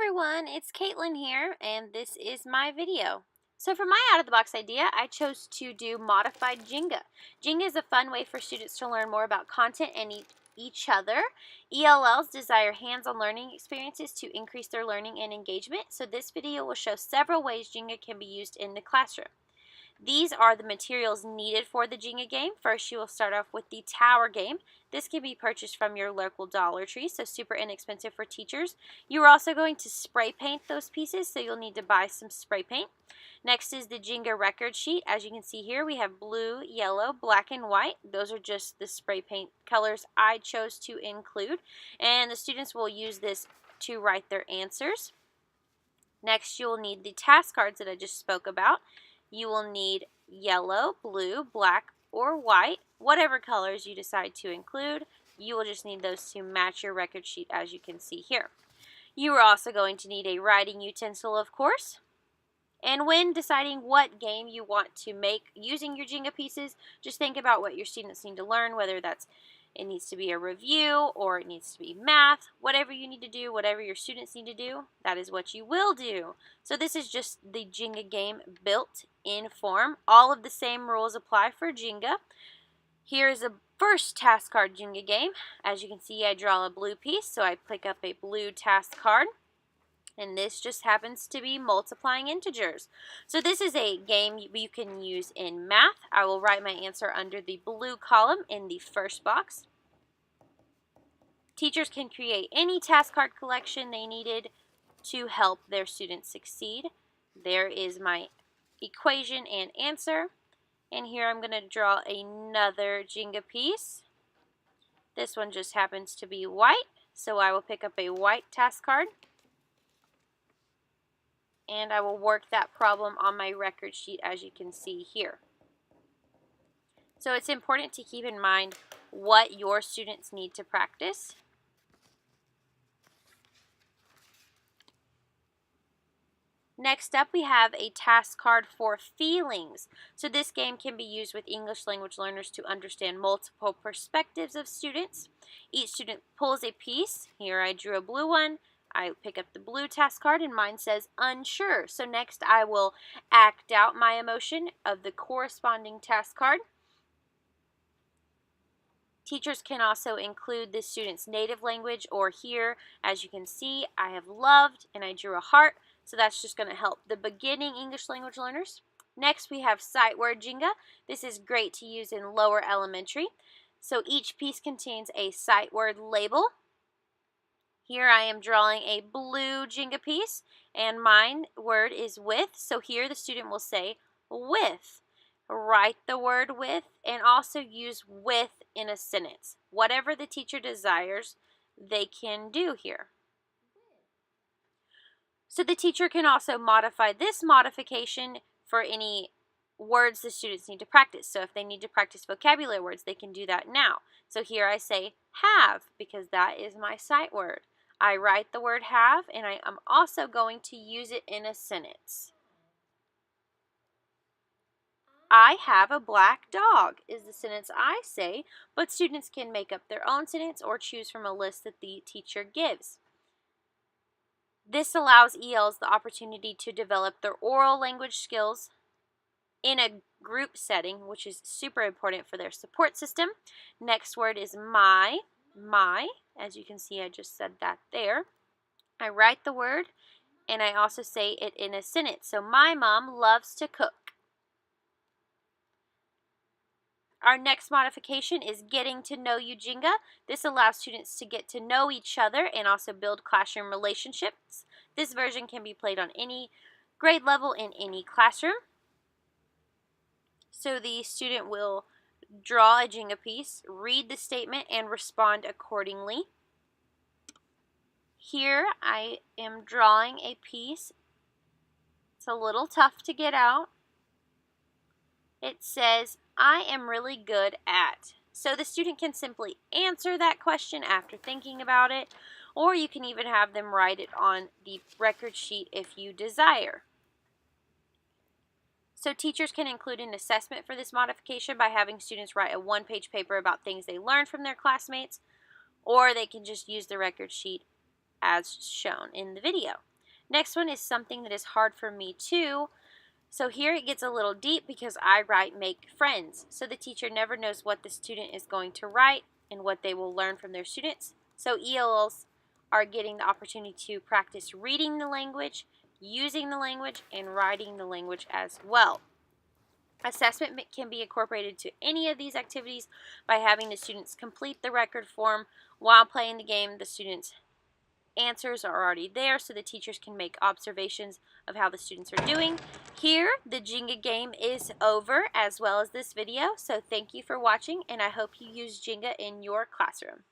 everyone, it's Caitlin here, and this is my video. So for my out-of-the-box idea, I chose to do modified Jenga. Jenga is a fun way for students to learn more about content and each other. ELLs desire hands-on learning experiences to increase their learning and engagement, so this video will show several ways Jenga can be used in the classroom. These are the materials needed for the Jenga game. First, you will start off with the tower game. This can be purchased from your local Dollar Tree, so super inexpensive for teachers. You are also going to spray paint those pieces, so you'll need to buy some spray paint. Next is the Jenga record sheet. As you can see here, we have blue, yellow, black, and white. Those are just the spray paint colors I chose to include, and the students will use this to write their answers. Next, you will need the task cards that I just spoke about. You will need yellow, blue, black, or white, whatever colors you decide to include. You will just need those to match your record sheet, as you can see here. You are also going to need a writing utensil, of course. And when deciding what game you want to make using your Jenga pieces, just think about what your students need to learn, whether it needs to be a review or it needs to be math. Whatever you need to do, whatever your students need to do, that is what you will do. So this is just the Jenga game built in form. All of the same rules apply for Jenga. Here is a first task card Jenga game. As you can see, I draw a blue piece, so I pick up a blue task card. And this just happens to be multiplying integers. So this is a game you can use in math. I will write my answer under the blue column in the first box. Teachers can create any task card collection they needed to help their students succeed. There is my equation and answer. And here I'm going to draw another Jenga piece. This one just happens to be white, so I will pick up a white task card. And I will work that problem on my record sheet, as you can see here. So it's important to keep in mind what your students need to practice. Next up, we have a task card for feelings. So this game can be used with English language learners to understand multiple perspectives of students. Each student pulls a piece. Here I drew a blue one. I pick up the blue task card and mine says unsure. So next I will act out my emotion of the corresponding task card. Teachers can also include the student's native language, or here, as you can see, I have loved and I drew a heart. So that's just going to help the beginning English language learners. Next we have sight word Jenga. This is great to use in lower elementary. So each piece contains a sight word label. Here I am drawing a blue Jenga piece, and mine word is with, so here the student will say with. Write the word with and also use with in a sentence. Whatever the teacher desires, they can do here. So the teacher can also modify this modification for any words the students need to practice. So if they need to practice vocabulary words, they can do that now. So here I say have, because that is my sight word. I write the word have, and I am also going to use it in a sentence. I have a black dog is the sentence I say, but students can make up their own sentence or choose from a list that the teacher gives. This allows ELs the opportunity to develop their oral language skills in a group setting, which is super important for their support system. Next word is my. As you can see, I just said that there. I write the word, and I also say it in a sentence. So my mom loves to cook. Our next modification is getting to know you Jenga. This allows students to get to know each other and also build classroom relationships. This version can be played on any grade level in any classroom. So the student will draw a Jenga piece, read the statement, and respond accordingly. Here I am drawing a piece. It's a little tough to get out. It says, I am really good at. So the student can simply answer that question after thinking about it, or you can even have them write it on the record sheet if you desire. So teachers can include an assessment for this modification by having students write a one-page paper about things they learned from their classmates, or they can just use the record sheet as shown in the video. Next one is something that is hard for me too. So here it gets a little deep because I write make friends. So the teacher never knows what the student is going to write and what they will learn from their students. So ELLs are getting the opportunity to practice reading the language, using the language, and writing the language as well. Assessment can be incorporated to any of these activities by having the students complete the record form while playing the game. The students' answers are already there, so the teachers can make observations of how the students are doing. Here, the Jenga game is over, as well as this video. So thank you for watching, and I hope you use Jenga in your classroom.